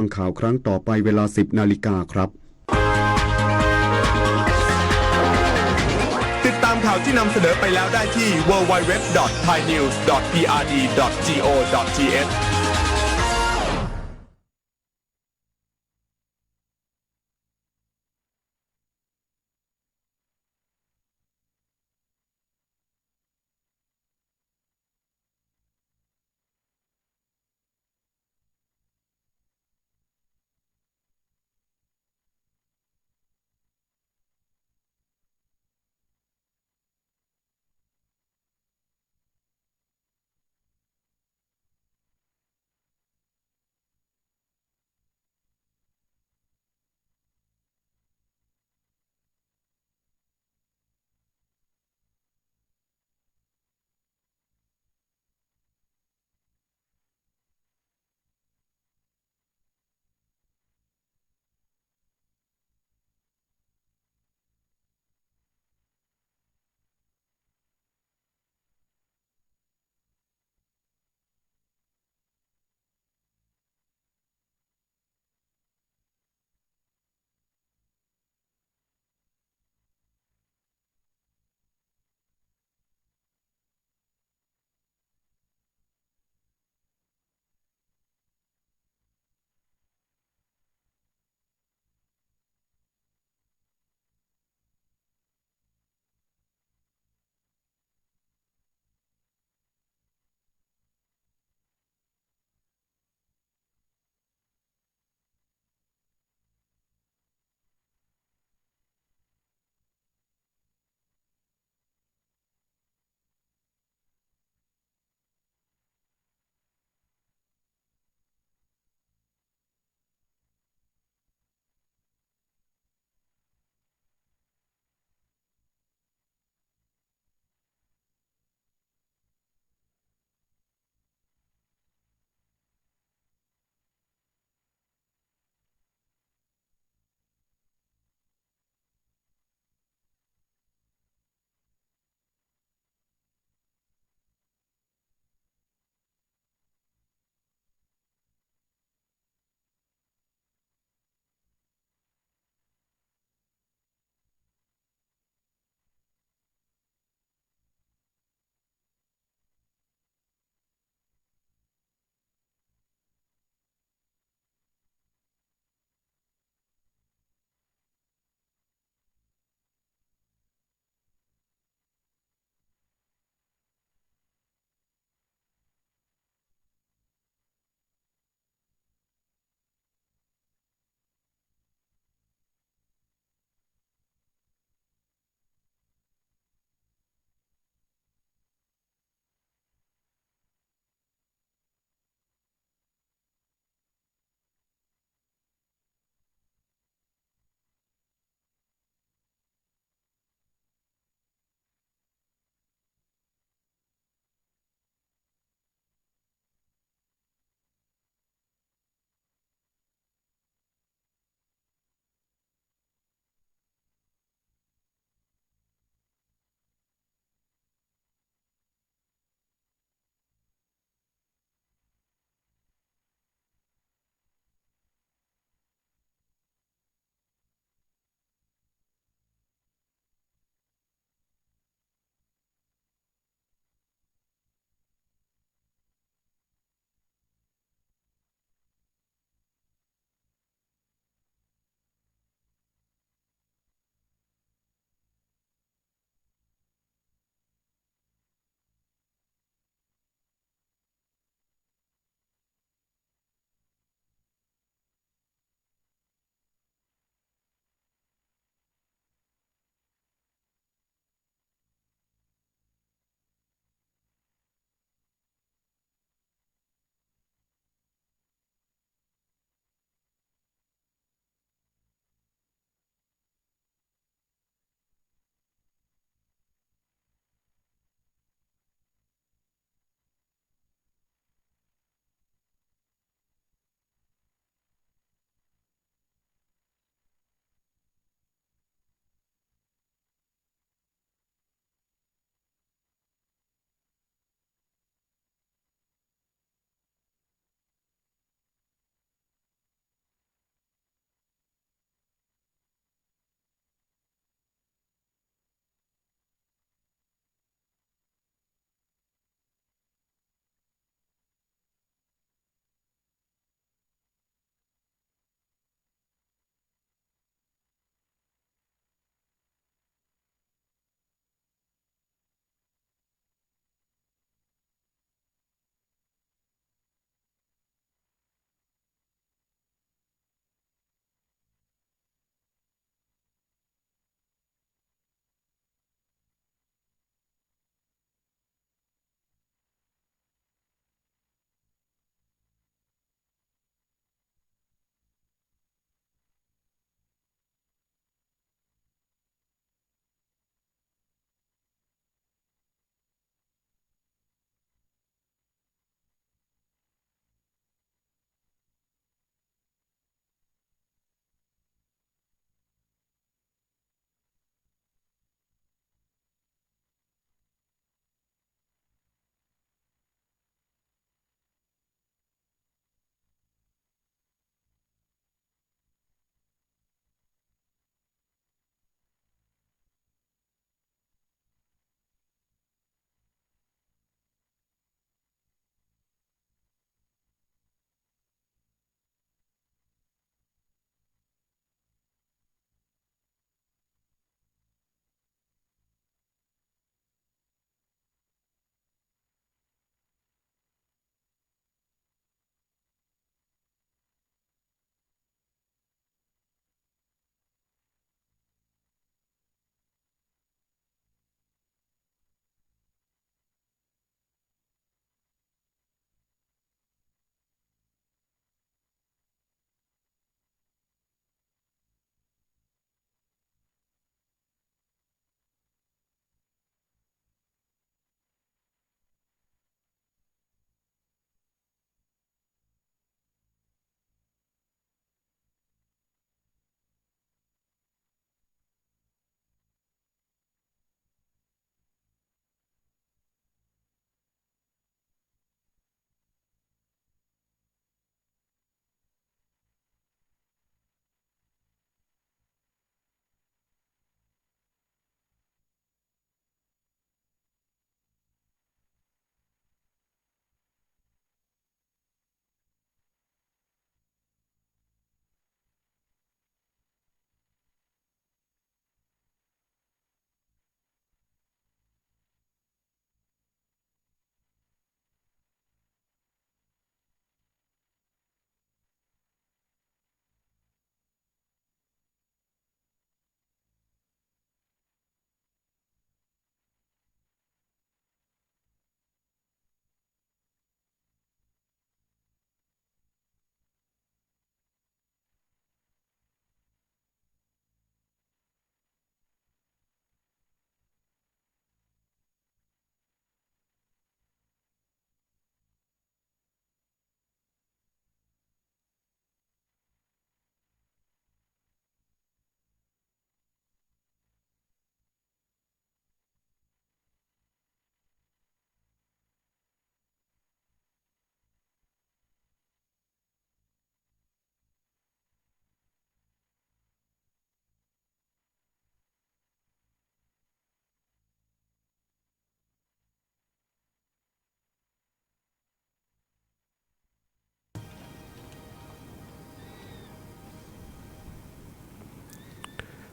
ฟังข่าวครั้งต่อไปเวลา10 นาฬิกาครับติดตามข่าวที่นำเสนอไปแล้วได้ที่ www.thainews.prd.go.th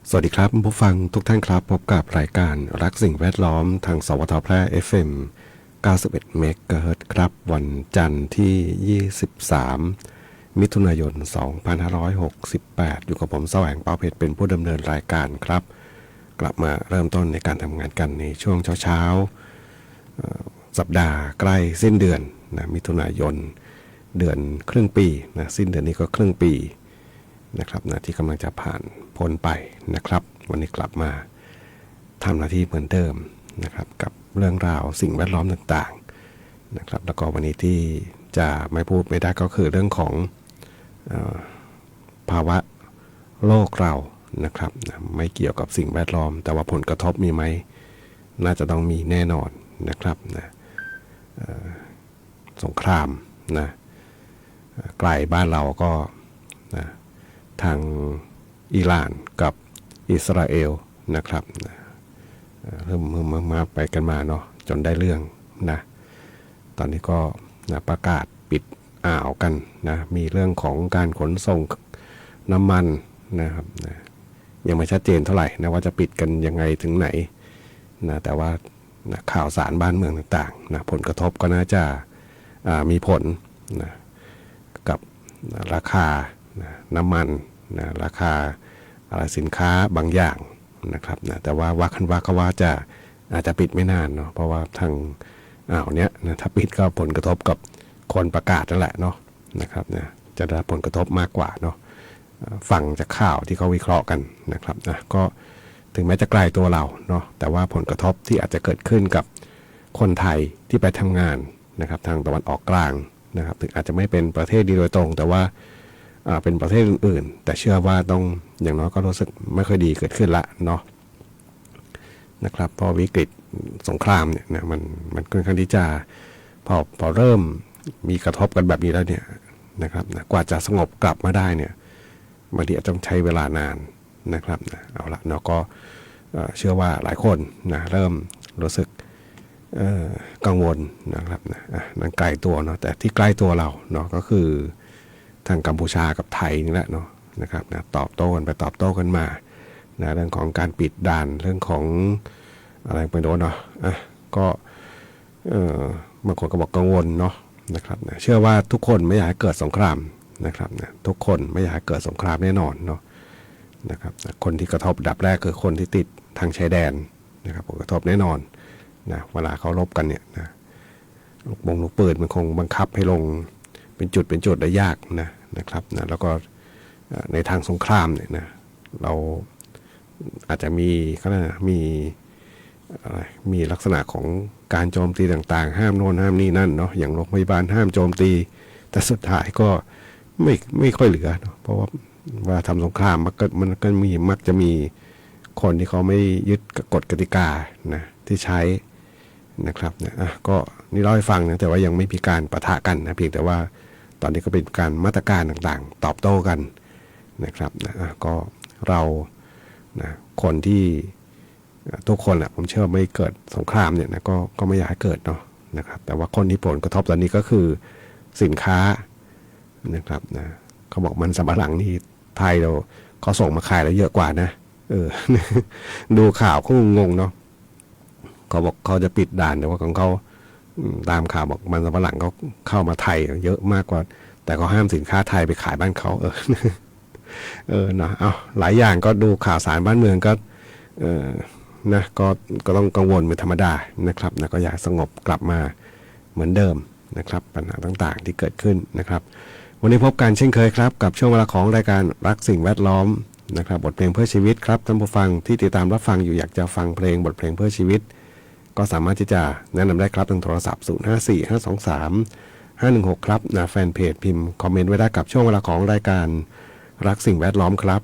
สวัสดีครับผู้ฟังทุกท่านครับพบกับรายการรักสิ่งแวดล้อมทางสวทแพร่ FM 91 เมกะเฮิรตซ์ครับวันจันทร์ที่ 23 มิถุนายน 2568 อยู่กับผมแสวงเปาเพชรเป็นผู้ดำเนินรายการครับกลับมาเริ่มต้นในการทำงานกันในช่วงเช้าๆสัปดาห์ใกล้สิ้นเดือนนะมิถุนายนเดือนครึ่งปีนะสิ้นเดือนนี้ก็ครึ่งปีนะครับนะที่กำลังจะผ่านพ้นไปนะครับวันนี้กลับมาทำหน้าที่เหมือนเดิมนะครับกับเรื่องราวสิ่งแวดล้อมต่างๆนะครับแล้วก็วันนี้ที่จะไม่พูดไม่ได้ก็คือเรื่องของภาวะโลกเรานะครับนะไม่เกี่ยวกับสิ่งแวดล้อมแต่ว่าผลกระทบมีไหมน่าจะต้องมีแน่นอนนะครับนะสงครามนะไกลบ้านเราก็นะทางอิหร่านกับอิสราเอลนะครับเริ่มมาไปกันมาเนาะจนได้เรื่องนะตอนนี้ก็นะประกาศปิดอ่าวกันนะมีเรื่องของการขนส่งน้ำมันนะครับนะยังไม่ชัดเจนเท่าไหร่นะว่าจะปิดกันยังไงถึงไหนนะแต่ว่านะข่าวสารบ้านเมืองต่างๆนะผลกระทบก็น่าจะมีผลนะกับราคานะน้ำมันนะราคาอะไรสินค้าบางอย่างนะครับนะแต่ว่าว่ากันว่าก็ว่าจะอาจจะปิดไม่นานเนาะเพราะว่าทางอ่าวเนี้ยนะถ้าปิดก็ผลกระทบกับคนประกาศนั่นแหละเนาะนะครับนะจะได้ผลกระทบมากกว่าเนาะฟังจากข่าวที่เขาวิเคราะห์กันนะครับนะก็ถึงแม้จะไกลตัวเราเนาะแต่ว่าผลกระทบที่อาจจะเกิดขึ้นกับคนไทยที่ไปทำงานนะครับทางตะวันออกกลางนะครับถึงอาจจะไม่เป็นประเทศนี้โดยตรงแต่ว่าเป็นประเทศอื่นๆแต่เชื่อว่าต้องอย่างน้อยก็รู้สึกไม่ค่อยดีเกิดขึ้นละเนาะนะครับพอวิกฤตสงครามเนี่ยนะมันค่อนข้างที่จะพอเริ่มมีกระทบกันแบบนี้แล้วเนี่ยนะครับนะกว่าจะสงบกลับมาได้เนี่ยบางทีอาจจะต้องใช้เวลานานนะครับนะเอาละเนาะก็เชื่อว่าหลายคนนะเริ่มรู้สึกกังวลนะครับนะนั่นไกลตัวเนาะแต่ที่ใกล้ตัวเราเนาะก็คือทางกัมพูชากับไทยนี่แหละเนาะนะครับนะตอบโต้กันไปตอบโต้กันมานะเรื่องของการปิดด่านเรื่องของอะไรไปโดนเนาะก็บางคนก็บอกกังวลเนาะนะครับนะเชื่อว่าทุกคนไม่อยากให้เกิดสงครามนะครับนะทุกคนไม่อยากให้เกิดสงครามแน่นอนเนาะนะครับนะคนที่กระทบดับแรกคือคนที่ติดทางชายแดนนะครับผลกระทบแน่นอนนะเวลาเขารบกันเนี่ยนะลูกปืนมันคงบังคับให้ลงเป็นจุดได้ยากนะครับนะแล้วก็ในทางสงครามเนี่ยนะเราอาจจะมีก็ได้นะมีลักษณะของการโจมตีต่างๆห้ามโน่นห้ามนี่นั่นเนาะอย่างโรงพยาบาลห้ามโจมตีแต่สุดท้ายก็ไม่ค่อยเหลือเนาะเพราะว่าทำสงครามมันก็มักจะมีคนที่เขาไม่ยึดกฎกติกานะที่ใช้นะครับนะก็นี่เล่าให้ฟังนะแต่ว่ายังไม่มีการปะทะกันนะเพียงแต่ว่าตอนนี้ก็เป็นการมาตรการต่างๆตอบโต้กันนะครับนะก็เรานะคนที่ทุกคนแหละผมเชื่อไม่เกิดสงครามเนี่ยนะก็ไม่อยากให้เกิดเนาะนะครับแต่ว่าคนที่ผลกระทบตอนนี้ก็คือสินค้านะครับนะเขาบอกมันสำปะหลังนี่ไทยเราเขาส่งมาขายแล้วเยอะกว่านะดูข่าวก็งงเนาะเขาบอกเขาจะปิดด่านแต่ว่าของเขาตามข่าวบอกมันสำปะหลังเขาเข้ามาไทยเยอะมากกว่าแต่เขาห้ามสินค้าไทยไปขายบ้านเขานะเอาหลายอย่างก็ดูข่าวสารบ้านเมืองก็นะก็ต้องกังวลเป็นธรรมดานะครับนะก็อยากสงบกลับมาเหมือนเดิมนะครับปัญหาต่างๆที่เกิดขึ้นนะครับวันนี้พบกันเช่นเคยครับกับช่วงเวลาของรายการรักสิ่งแวดล้อมนะครับบทเพลงเพื่อชีวิตครับท่านผู้ฟังที่ติดตามรับฟังอยู่อยากจะฟังเพลงบทเพลงเพื่อชีวิตก็สามารถที่จะแนะนำได้ครับทางโทรศัพท์0545235116ครับนะแฟนเพจพิมพ์คอมเมนต์ไว้ได้กับช่วงเวลาของรายการรักสิ่งแวดล้อมครับ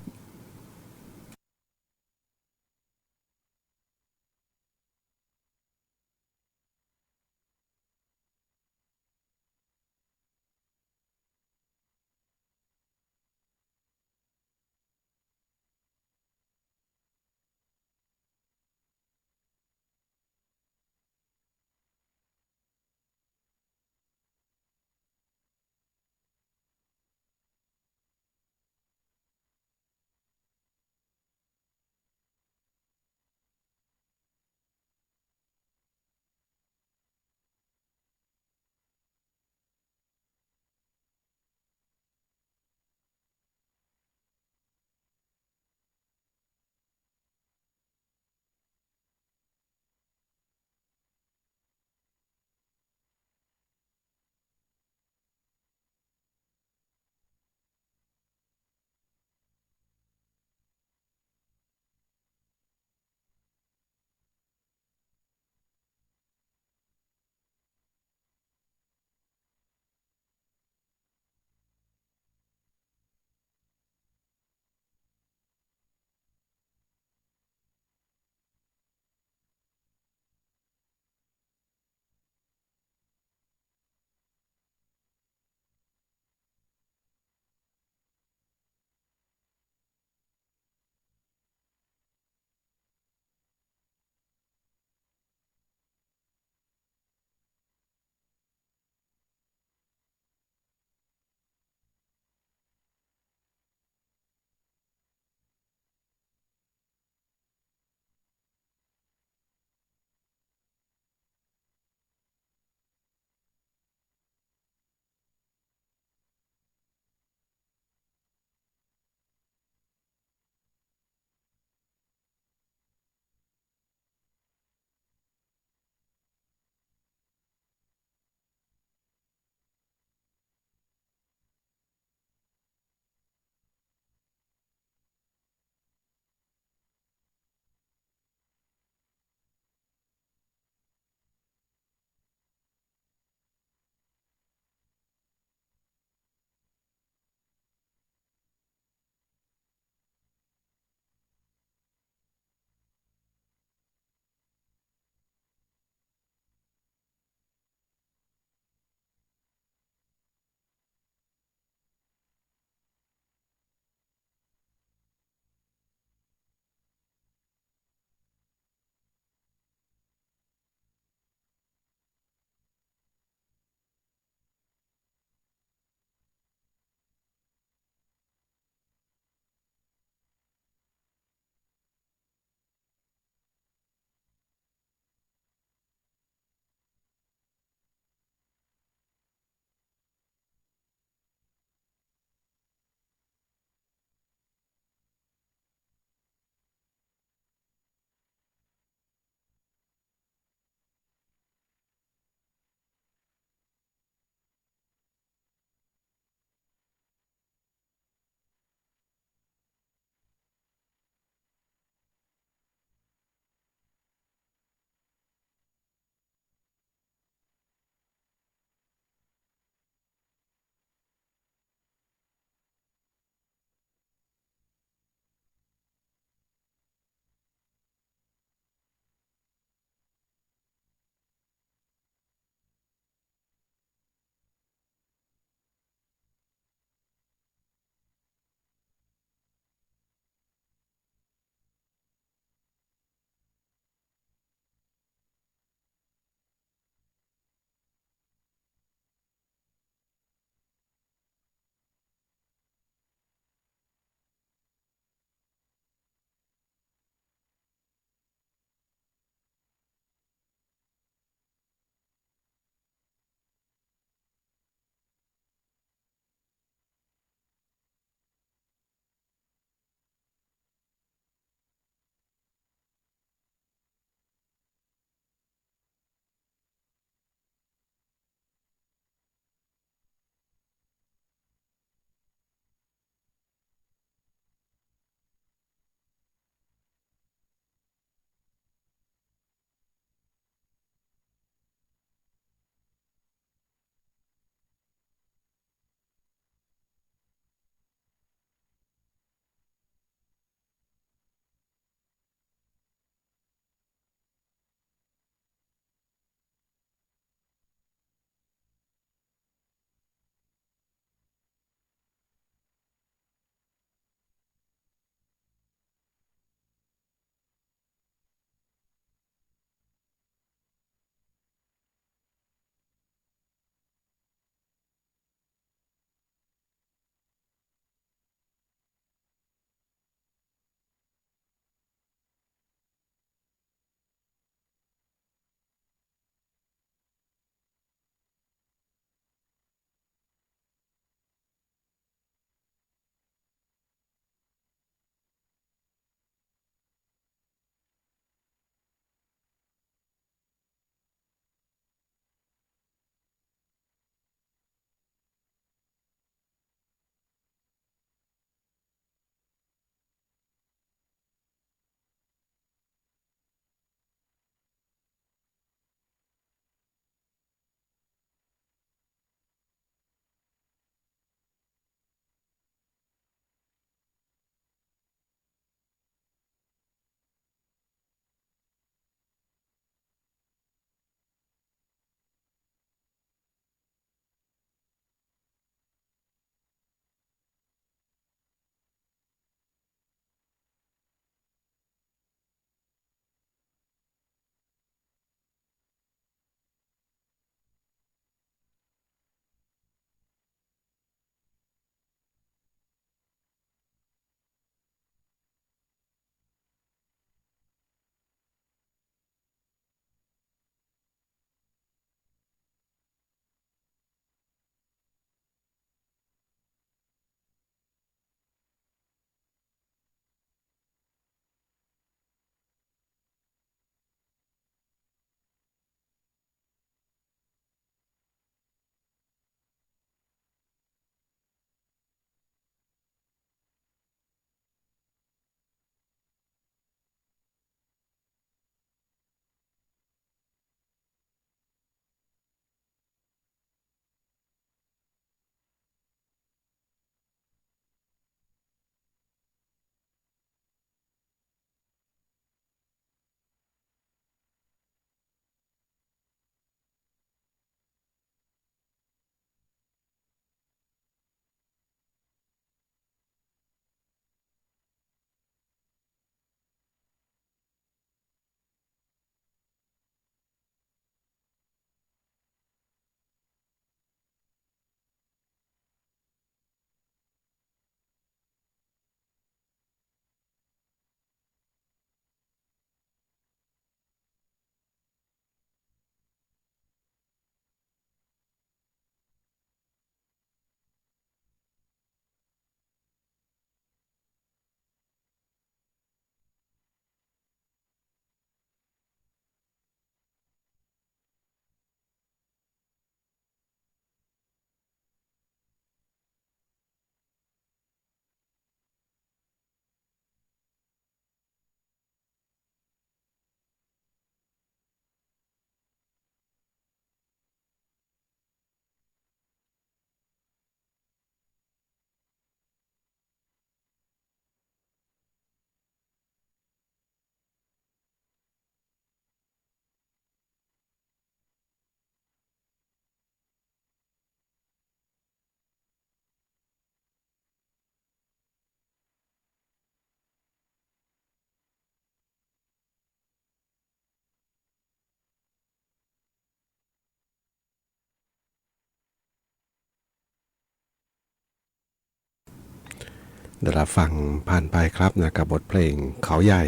เดี๋ยวเราฟังผ่านไปครับนะกับบทเพลงเขาใหญ่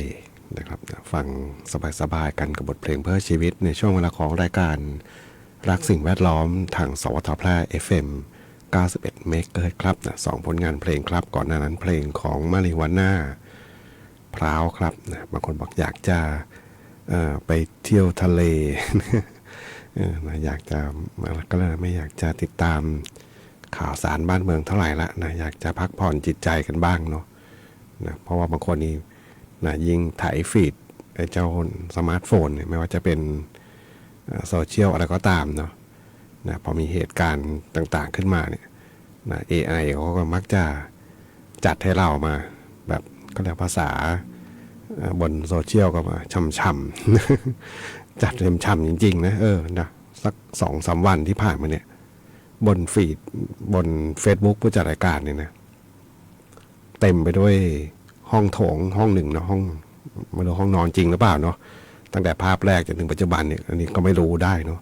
นะครับฟังสบายๆกันกับบทเพลงเพื่อชีวิตในช่วงเวลาของรายการรักสิ่งแวดล้อมทางสวทแพร่ FM 91 เมกะเฮิรตซ์ครับนะสองผลงานเพลงครับก่อนหน้านั้นเพลงของมาริวาน่าพร้าวครับนะบางคนบอกอยากจะไปเที่ยวทะเล นะอยากจะก็เลยไม่อยากจะติดตามข่าวสารบ้านเมืองเท่าไหร่ละนะอยากจะพักผ่อนจิตใจกันบ้างเนาะนะเพราะว่าบางคนนี่นะยิงถ่ายฟีดไอ้เจ้าสมาร์ทโฟนเนี่ยไม่ว่าจะเป็นโซเชียลอะไรก็ตามเนาะนะพอมีเหตุการณ์ต่างๆขึ้นมาเนี่ยนะ AI เขาก็มักจะจัดให้เรามาแบบก็เรียกภาษาบนโซเชียลก็มาช่ำๆ จัดเต็มช่ำจริงๆนะนะสัก 2-3 วันที่ผ่านมาเนี่ยบนฟีดบน Facebook ผู้จัดรายการเนี่ยนะเต็มไปด้วยห้องโถงห้องหนึ่งเนาะห้องไม่รู้ห้องนอนจริงหรือเปล่าเนาะตั้งแต่ภาพแรกจนถึงปัจจุบันเนี่ยอันนี้ก็ไม่รู้ได้เนาะ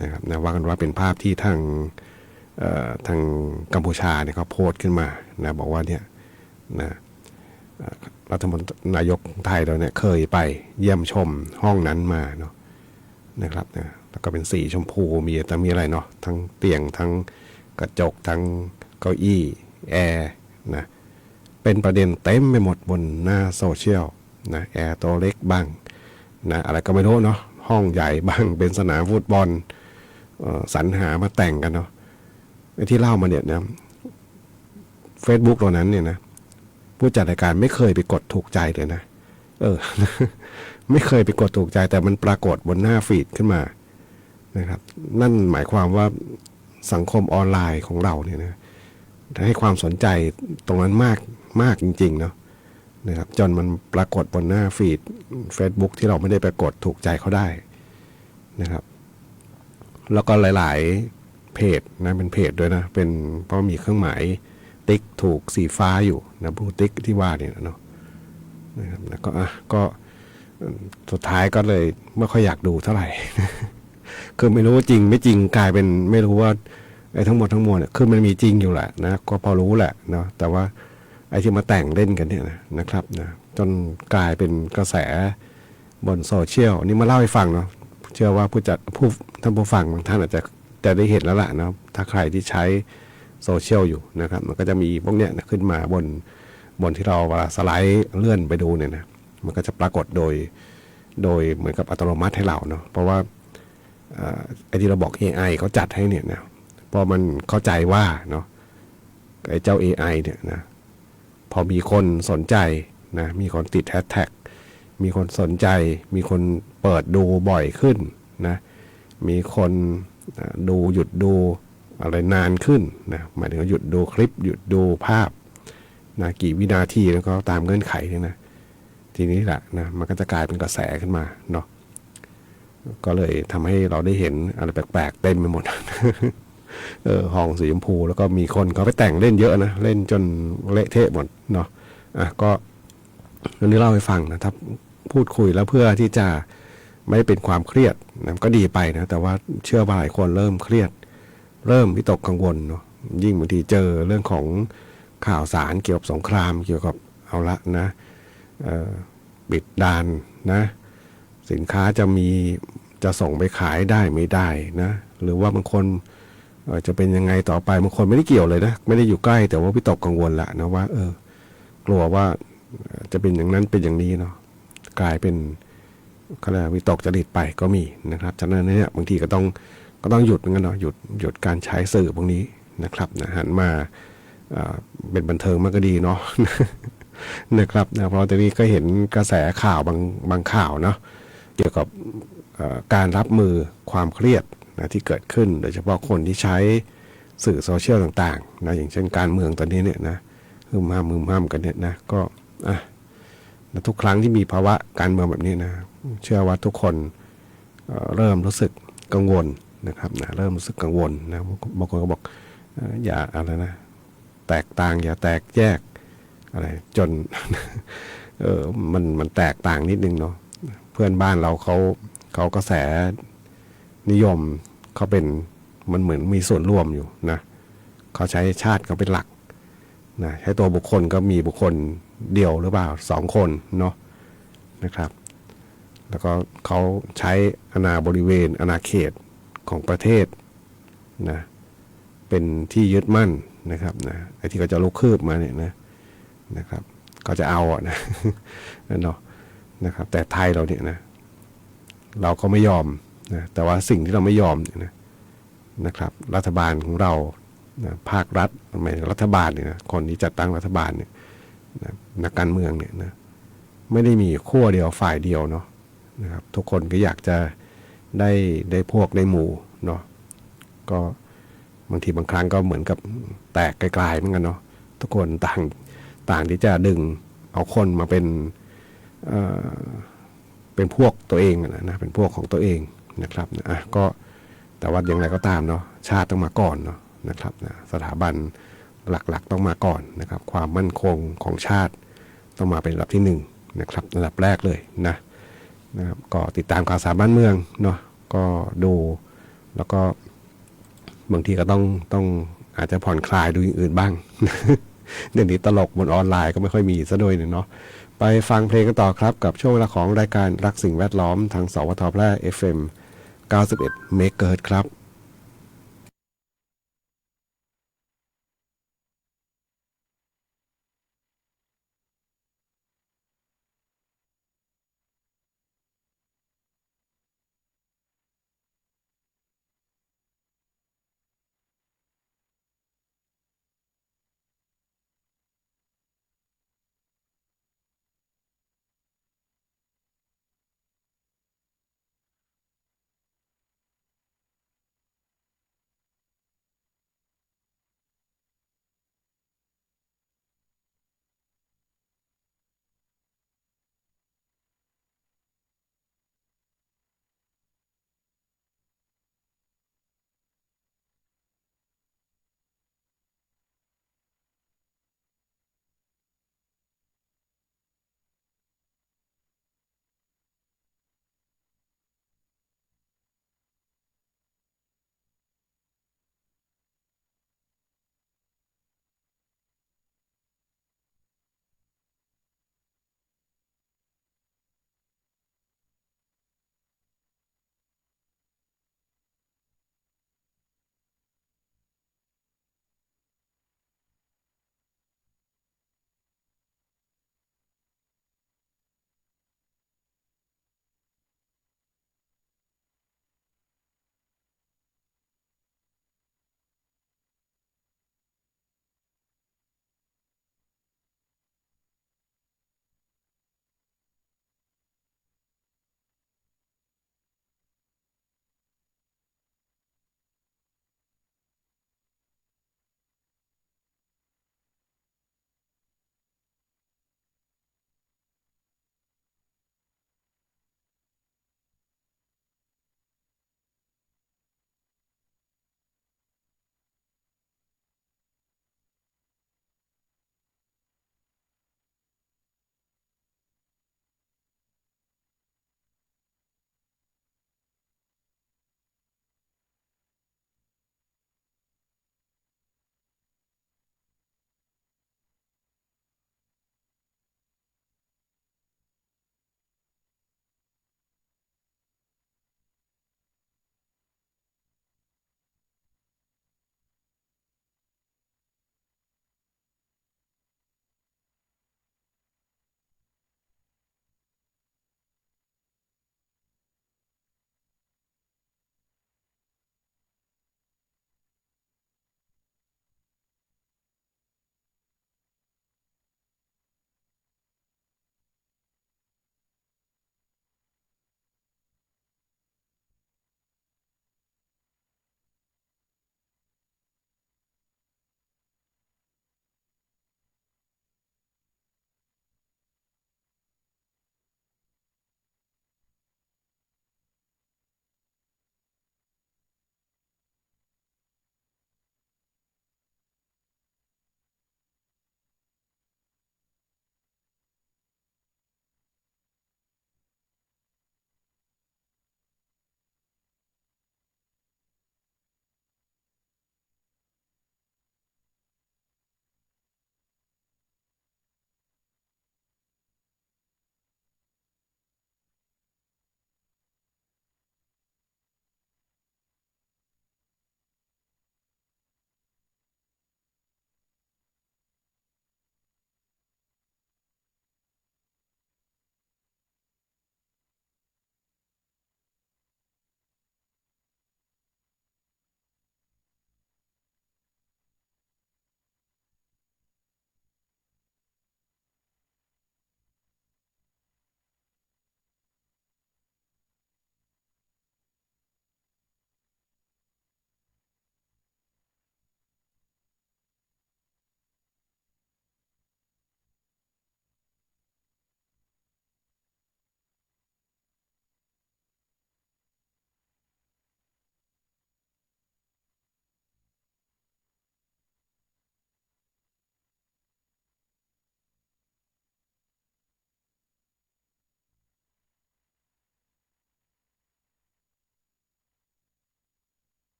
นะครับนะว่ากันว่าเป็นภาพที่ทางกัมพูชาเนี่ยเขาโพสต์ขึ้นมานะบอกว่าเนี่ยนะรัฐมนตรีนายกไทยเราเนี่ยเคยไปเยี่ยมชมห้องนั้นมาเนาะนะครับนะแล้วก็เป็นสีชมพูมีอะไรเนาะทั้งเตียงทั้งกระจกทั้งเก้าอี้แอร์นะเป็นประเด็นเต็มไปหมดบนหน้าโซเชียลนะแอร์ตัวเล็กบ้างนะอะไรก็ไม่รู้เนาะห้องใหญ่บ้างเป็นสนามฟุตบอลสรรหามาแต่งกันเนาะที่เล่ามาเนี่ยนะ Facebook ตัวนั้นเนี่ยนะผู้จัดรายการไม่เคยไปกดถูกใจเลยนะไม่เคยไปกดถูกใจแต่มันปรากฏบนหน้าฟีดขึ้นมานะครับนั่นหมายความว่าสังคมออนไลน์ของเราเนี่ยนะให้ความสนใจตรงนั้นมากจริงๆเนาะนะครับจนมันปรากฏบนหน้าฟีด Facebook ที่เราไม่ได้ไปกดถูกใจเขาได้นะครับแล้วก็หลายๆเพจนะเป็นเพจด้วยนะเป็นเพราะมีเครื่องหมายติ๊กถูกสีฟ้าอยู่นะบูติ๊กที่ว่าเนี่ยเนาะนะครับแล้วก็สุดท้ายก็เลยไม่ค่อยอยากดูเท่าไหร่ คือไม่รู้จริงไม่จริงกลายเป็นไม่รู้ว่าไอ้ทั้งหมดเนี่ยคือมันมีจริงอยู่แหละนะก็พอรู้แหละเนาะแต่ว่าไอ้ที่มาแต่งเล่นกันเนี่ยนะครับนะจนกลายเป็นกระแสบนโซเชียลนี่มาเล่าให้ฟังเนาะเชื่อว่าท่านผู้ฟังบางท่านอาจจะได้เห็นแล้วล่ะนะถ้าใครที่ใช้โซเชียลอยู่นะครับมันก็จะมีพวกเนี้ยนะขึ้นมาบนที่เราสไลด์เลื่อนไปดูเนี่ยนะมันก็จะปรากฏโดยเหมือนกับอัตโนมัติให้เราเนาะเพราะว่าไอ้ที่เราบอก AI เขาจัดให้เนี่ยนะพอมันเข้าใจว่าเนาะไอ้เจ้า AI เนี่ยนะพอมีคนสนใจนะมีคนติดแฮชแท็กมีคนสนใจมีคนเปิดดูบ่อยขึ้นนะมีคนหยุดดูอะไรนานขึ้นนะหมายถึงหยุดดูคลิปหยุดดูภาพนะกี่วินาทีแล้วก็ตามเงื่อนไขเนี่ยนะทีนี้แหละนะมันก็จะกลายเป็นกระแสขึ้นมาเนาะก็เลยทำให้เราได้เห็นอะไรแปลกๆเต็มไปหมด ห้องสีชมพูแล้วก็มีคนเขาไปแต่งเล่นเยอะนะเล่นจนเละเทะหมดเนาะก็เรื่องนี้เล่าให้ฟังนะถ้าพูดคุยแล้วเพื่อที่จะไม่เป็นความเครียดนะก็ดีไปนะแต่ว่าเชื่อว่าหลายคนเริ่มเครียดเริ่มวิตกกังวลเนาะยิ่งบางทีเจอเรื่องของข่าวสารเกี่ยวกับสงครามเกี่ยวกับเอาละนะปิดด่านนะสินค้าจะส่งไปขายได้ไม่ได้นะหรือว่าบางคนจะเป็นยังไงต่อไปบางคนไม่ได้เกี่ยวเลยนะไม่ได้อยู่ใกล้แต่ว่าวิตกกังวลละนะว่ากลัวว่าจะเป็นอย่างนั้นเป็นอย่างนี้เนาะกลายเป็นก็เลยวิตกจริตไปก็มีนะครับฉะนั้นเนี่ยบางทีก็ต้องหยุดงั้นเนาะหยุดการใช้สื่อพวกนี้นะครับนะหันมาเป็นบันเทิงมันก็ดีเนาะ นะครับนะเพราะตอนนี้ก็เห็นกระแสข่าวบางข่าวเนาะเกี่ยวกับการรับมือความเครียดนะที่เกิดขึ้นโดยเฉพาะคนที่ใช้สื่อโซเชียลต่างๆนะอย่างเช่นการเมืองตอนนี้เนี่ยนะฮึมห้ามกันเนี่ยนะก็ทุกครั้งที่มีภาวะการเมืองแบบนี้นะเชื่อว่าทุกคนเริ่มรู้สึกกังวลนะครับนะเริ่มรู้สึกกังวลนะบางคนก็บอกอย่าอะไรนะแตกต่างอย่าแตกแยกอะไรจน มันแตกต่างนิดนึงเนาะเพื่อนบ้านเราเขากระแสนิยมเขาเป็นมันเหมือนมีส่วนร่วมอยู่นะเขาใช้ชาติเขาเป็นหลัก นะใช้ตัวบุคคลก็มีบุคคลเดียวหรือเปล่า2 คนเนาะนะครับแล้วก็เขาใช้อาณาบริเวณอาณาเขตของประเทศนะเป็นที่ยึดมั่นนะครับนะไอ้ที่เขาจะลุกคืบมาเนี่ยนะครับก็จะเอาอะนะเนาะนะครับแต่ไทยเราเนี่ยนะเราก็ไม่ยอมนะแต่ว่าสิ่งที่เราไม่ยอมเนี่ยนะครับรัฐบาลของเรานะภาครัฐหมายถึงรัฐบาลเนี่ยนะคนที่จัดตั้งรัฐบาลเนี่ยนะนักการเมืองเนี่ยนะไม่ได้มีขั้วเดียวฝ่ายเดียวเนาะนะครับทุกคนก็อยากจะได้พวกได้หมู่เนาะก็บางทีบางครั้งก็เหมือนกับแตกไกลๆเหมือนกันเนาะทุกคนต่างที่จะดึงเอาคนมาเป็นพวกตัวเองนะเป็นพวกของตัวเองนะครับนะก็แต่ว่าอย่างไรก็ตามเนาะชาติต้องมาก่อนเนาะนะครับนะสถาบันหลักๆต้องมาก่อนนะครับความมั่นคงของชาติต้องมาเป็นระดับที่1นะครับระดับแรกเลยนะครับก็ติดตามข่าวสารบ้านเมืองเนาะก็ดูแล้วก็บางทีก็ต้องอาจจะผ่อนคลายดูอย่างอื่นบ้าง เดี๋ยวนี้ตลกบนออนไลน์ก็ไม่ค่อยมีซะด้วยเนาะไปฟังเพลงกันต่อครับกับช่วงเวลาของรายการรักสิ่งแวดล้อมทางสวทแพร่ FM 91 เมกะเฮิรตซ์ครับ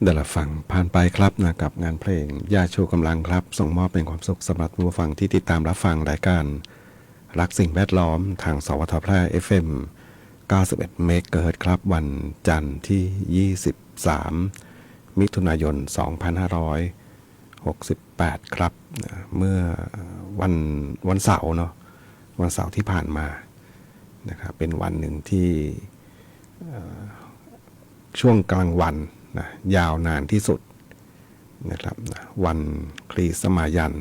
เดี๋ยวเราฟังผ่านไปครับนะกับงานเพลงยาชูกำลังครับส่งมอบเป็นความสุขสำหรับผู้ฟังที่ติดตามรับฟังรายการรักสิ่งแวดล้อมทางสวทแพร่ FM 91 เมกะเฮิรตซ์ครับวันจันทร์ที่ 23 มิถุนายน 2568 ครับเมื่อวันเสาร์เนาะวันเสาร์ที่ผ่านมานะครับเป็นวันหนึ่งที่ช่วงกลางวันนะยาวนานที่สุดนะครับนะวันคริสต์มายัน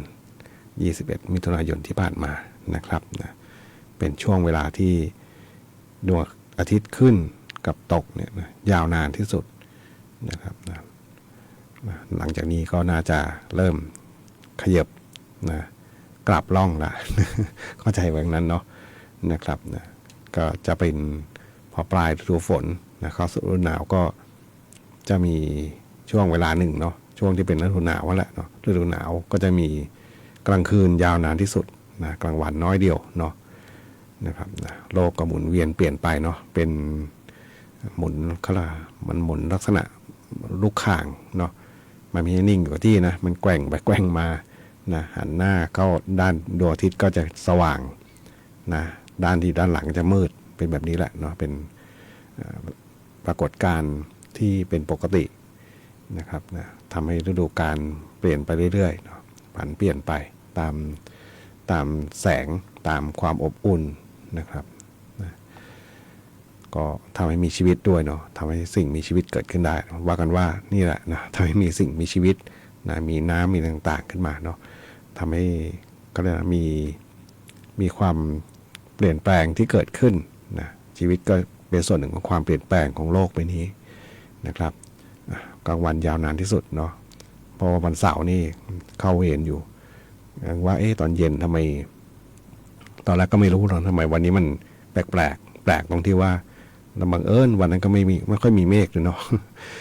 21 มิถุนายนที่ผ่านมานะครับนะเป็นช่วงเวลาที่ดวงอาทิตย์ขึ้นกับตกเนี่ยนะยาวนานที่สุดนะครับนะหลังจากนี้ก็น่าจะเริ่มขยับนะกลับล่องละ เข้าใจแบบนั้นเนาะนะครับนะก็จะเป็นพอปลายฤดูฝนนะเข้าสู่ฤดูหนาวก็จะมีช่วงเวลาหนึ่งเนาะช่วงที่เป็นฤดูหนาวแหละเนาะฤดูหนาวก็จะมีกลางคืนยาวนานที่สุดนะกลางวันน้อยเดียวเนาะนะครับนะโลกก็หมุนเวียนเปลี่ยนไปเนาะเป็นหมุนมันหมุนลักษณะลูกข่างเนาะมันไม่นิ่งอยู่กับที่นะมันแกว่งไปแกว่งมานะหันหน้าเข้าด้านดวงอาทิตย์ก็จะสว่างนะด้านที่ด้านหลังจะมืดเป็นแบบนี้แหละเนาะเป็นปรากฏการณ์ที่เป็นปกตินะครับนะทำให้ฤดูกาลเปลี่ยนไปเรื่อยๆเนาะผันเปลี่ยนไปตามแสงตามความอบอุ่นนะครับนะก็ทำให้มีชีวิตด้วยเนาะทำให้สิ่งมีชีวิตเกิดขึ้นได้ว่ากันว่านี่แหละนะทำให้มีสิ่งมีชีวิตนะมีน้ำมีต่างๆขึ้นมาเนาะทำให้ก็เลยมีความเปลี่ยนแปลงที่เกิดขึ้นนะชีวิตก็เป็นส่วนหนึ่งของความเปลี่ยนแปลงของโลกใบนี้นะครับกลางวันยาวนานที่สุดเนาะเพราะวันเสาร์นี่เข้าเวรอยู่ว่าตอนเย็นทำไมตอนแรกก็ไม่รู้หรอกทำไมวันนี้มันแปลกตรงที่ว่าบังเอิญวันนั้นก็ไม่ค่อยมีเมฆเลยเนาะ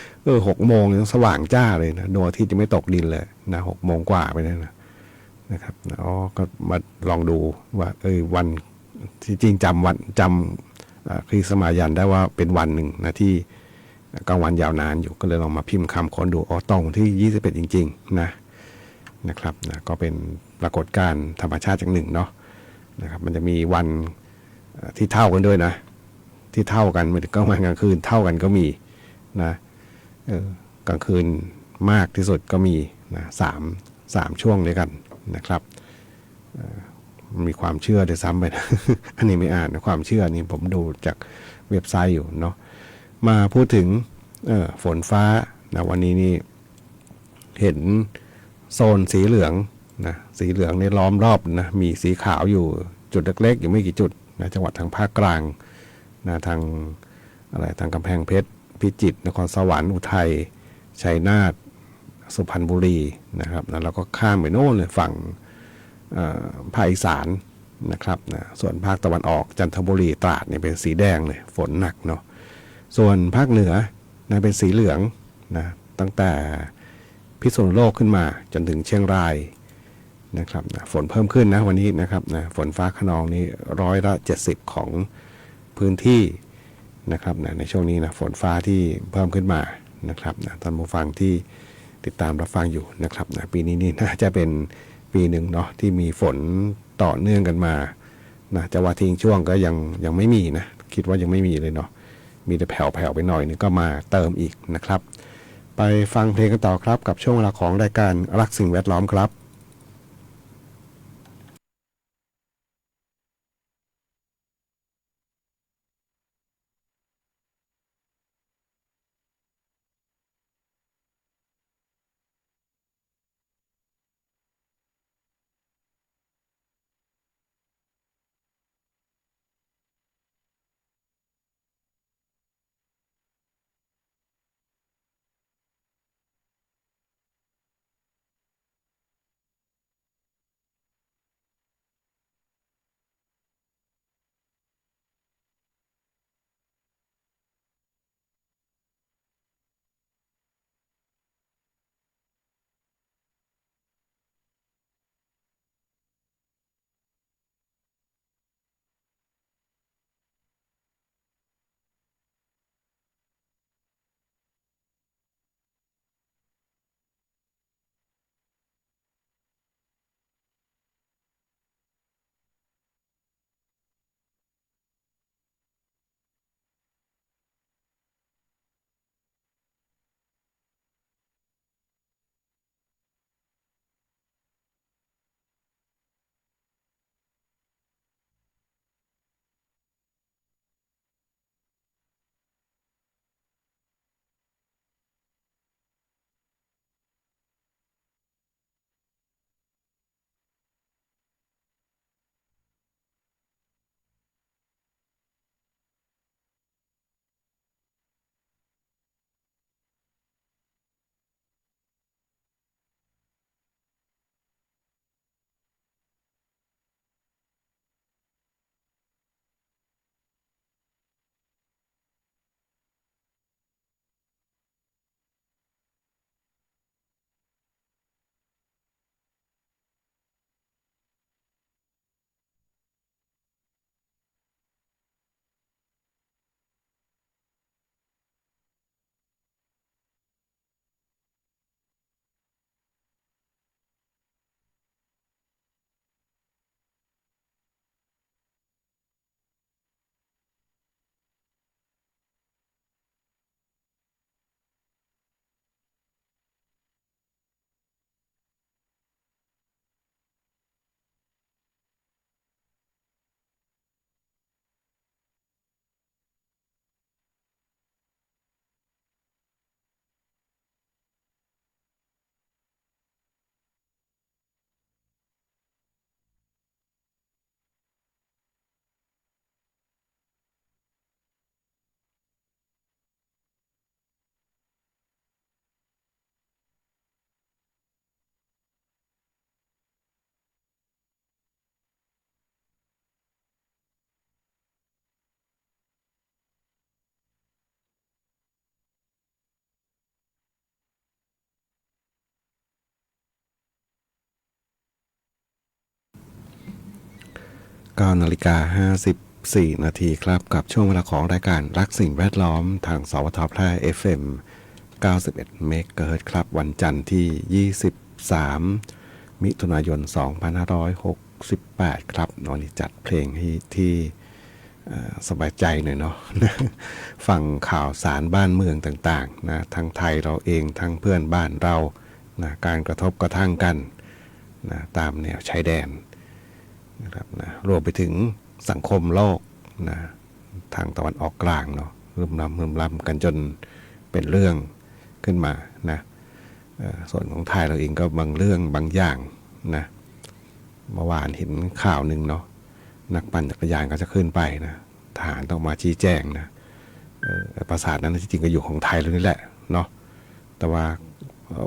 6 โมงยังสว่างจ้าเลยนะดวงอาทิตย์จะไม่ตกดินเลยนะ6 โมงกว่าไปแล้วนะครับก็มาลองดูว่าวันที่จริงจำคริสต์มายันได้ว่าเป็นวันหนึ่งนะที่กลางวันยาวนานอยู่ก็เลยลองมาพิมพ์คำค้นดูตรงที่21จริงๆนะครับนะก็เป็นปรากฏการณ์ธรรมชาติอย่างหนึ่งเนาะนะครับมันจะมีวันที่เท่ากันด้วยนะที่เท่ากันไม่ถึงกลางวันกลางคืนเท่ากันก็มีนะกลางคืนมากที่สุดก็มีนะสามช่วงด้วยกันนะครับมีความเชื่อด้วยซ้ำไปนะ อันนี้ไม่อ่านความเชื่อนี่ผมดูจากเว็บไซต์อยู่เนาะมาพูดถึงฝนฟ้านะวันนี้นี่เห็นโซนสีเหลืองนะสีเหลืองในล้อมรอบนะมีสีขาวอยู่จุดเล็กๆอยู่ไม่กี่จุดนะจังหวัดทางภาคกลางนะทางกำแพงเพชรพิจิตรนครสวรรค์อุทัยชัยนาทสุพรรณบุรีนะครับนะแล้วก็ข้ามไปโน่นเลยฝั่งภาคอีสานนะครับนะส่วนภาคตะวันออกจันทบุรีตราดเนี่ยเป็นสีแดงเลยฝนหนักเนาะส่วนภาคเหนือนะเป็นสีเหลืองนะตั้งแต่พิษณุโลกขึ้นมาจนถึงเชียงรายนะครับนะฝนเพิ่มขึ้นนะวันนี้นะครับนะฝนฟ้าคะนองนี้70%ของพื้นที่นะครับนะในช่วงนี้นะฝนฟ้าที่เพิ่มขึ้นมานะครับนะท่านผู้ฟังที่ติดตามรับฟังอยู่นะครับนะปีนี้นี่น่าจะเป็นปีหนึ่งเนาะที่มีฝนต่อเนื่องกันมานะจะว่าทิ้งช่วงก็ยังไม่มีนะคิดว่ายังไม่มีเลยเนาะมีแต่แผ่วๆไปหน่อยนึงก็มาเติมอีกนะครับไปฟังเพลงกันต่อครับกับช่วงเวลาของรายการรักสิ่งแวดล้อมครับ 9 นาฬิกา 54 นาทีครับกับช่วงเวลาของรายการรักสิ่งแวดล้อมทางสวทแพร่ FM 91 เมกะเฮิรตซ์ครับวันจันทร์ที่ 23 มิถุนายน 2568 ครับวันนี้จัดเพลงที่สบายใจหน่อยเนาะ ฟังข่าวสารบ้านเมืองต่างๆนะทั้งไทยเราเองทั้งเพื่อนบ้านเรานะการกระทบกระทั่งกันนะตามแนวชายแดนนะครับนะรวมไปถึงสังคมโลกนะทางตะวันออกกลางเนาะรึมล้ำกันจนเป็นเรื่องขึ้นมานะส่วนของไทยเราเองก็บางเรื่องบางอย่างนะเมื่อวานเห็นข่าวหนึ่งเนาะนักปั่นจักรยานก็จะขึ้นไปนะทหารต้องมาชี้แจงนะปราสาทนั้นจริงๆก็อยู่ของไทยแล้วนี่แหละเนาะแต่ว่า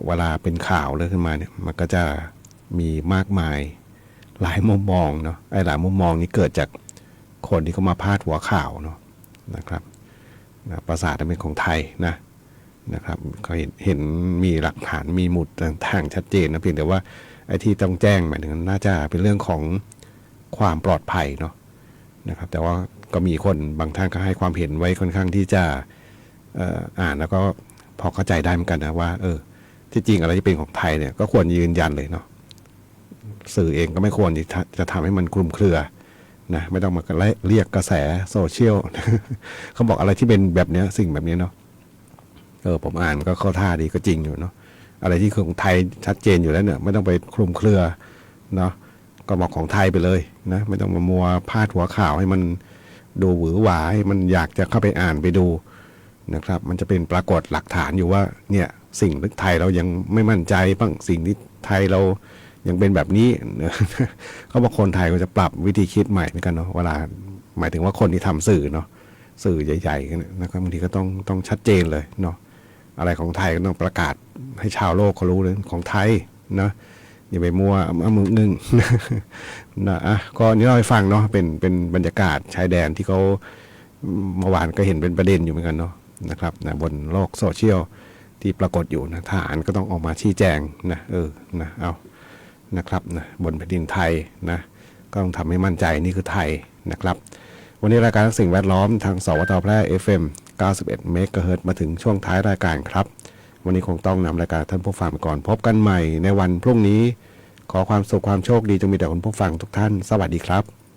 เวลาเป็นข่าวเลยขึ้นมาเนี่ยมันก็จะมีมากมายหลายมุมมองเนาะไอ้หลายมุมมองนี้เกิดจากคนที่เขามาพาดหัวข่าวเนาะนะครับนะปราสาทนั้นเป็นของไทยนะครับเขาเห็นมีหลักฐานมีหมุดต่างๆชัดเจนนะเพียงแต่ว่าไอ้ที่ต้องแจ้งหมายถึงน่าจะเป็นเรื่องของความปลอดภัยเนาะนะครับแต่ว่าก็มีคนบางท่านก็ให้ความเห็นไว้ค่อนข้างที่จะอ่านแล้วก็พอเข้าใจได้เหมือนกันนะว่าที่จริงอะไรที่เป็นของไทยเนี่ยก็ควรยืนยันเลยเนาะสื่อเองก็ไม่ควรจะทำให้มันคลุมเครือนะไม่ต้องมาเรียกกระแสโซเชียล เขาบอกอะไรที่เป็นแบบนี้สิ่งแบบนี้เนาะผมอ่านก็เข้าท่าดีก็จริงอยู่เนาะอะไรที่ของไทยชัดเจนอยู่แล้วเนี่ยไม่ต้องไปคลุมเครือเนาะก็บอกของไทยไปเลยนะไม่ต้องมามัวพาดหัวข่าวให้มันดูหวือหวาให้มันอยากจะเข้าไปอ่านไปดูนะครับมันจะเป็นปรากฏหลักฐานอยู่ว่าเนี่ยสิ่งที่ไทยเรายังไม่มั่นใจบ้างสิ่งที่ไทยเรายังเป็นแบบนี้ เขาบอกคนไทยก็จะปรับวิธีคิดใหม่เหมือนกันเนาะเวลาหมายถึงว่าคนที่ทำสื่อเนาะสื่อใหญ่ๆนะครับบางทีก็ต้องชัดเจนเลยเนาะอะไรของไทยก็ต้องประกาศให้ชาวโลกเขารู้เลยของไทยนะอย่าไปมัวมือหนึ่ง นะก็นี่เราให้ฟังเนาะเป็นบรรยากาศชายแดนที่เขาเมื่อวานก็เห็นเป็นประเด็นอยู่เหมือนกันเนาะนะครับนะบนโลกโซเชียลที่ปรากฏอยู่นะทหารก็ต้องออกมาชี้แจงนะนะเอานะครับนะบนแผ่นดินไทยนะก็ต้องทำให้มั่นใจนี่คือไทยนะครับวันนี้รายการสิ่งแวดล้อมทางสวทแพร่ FM 91 เมกะเฮิรตซ์มาถึงช่วงท้ายรายการครับวันนี้คงต้องนำรายการท่านผู้ฟังไปก่อนพบกันใหม่ในวันพรุ่งนี้ขอความสุขความโชคดีจงมีแด่คุณผู้ฟังทุกท่านสวัสดีครับ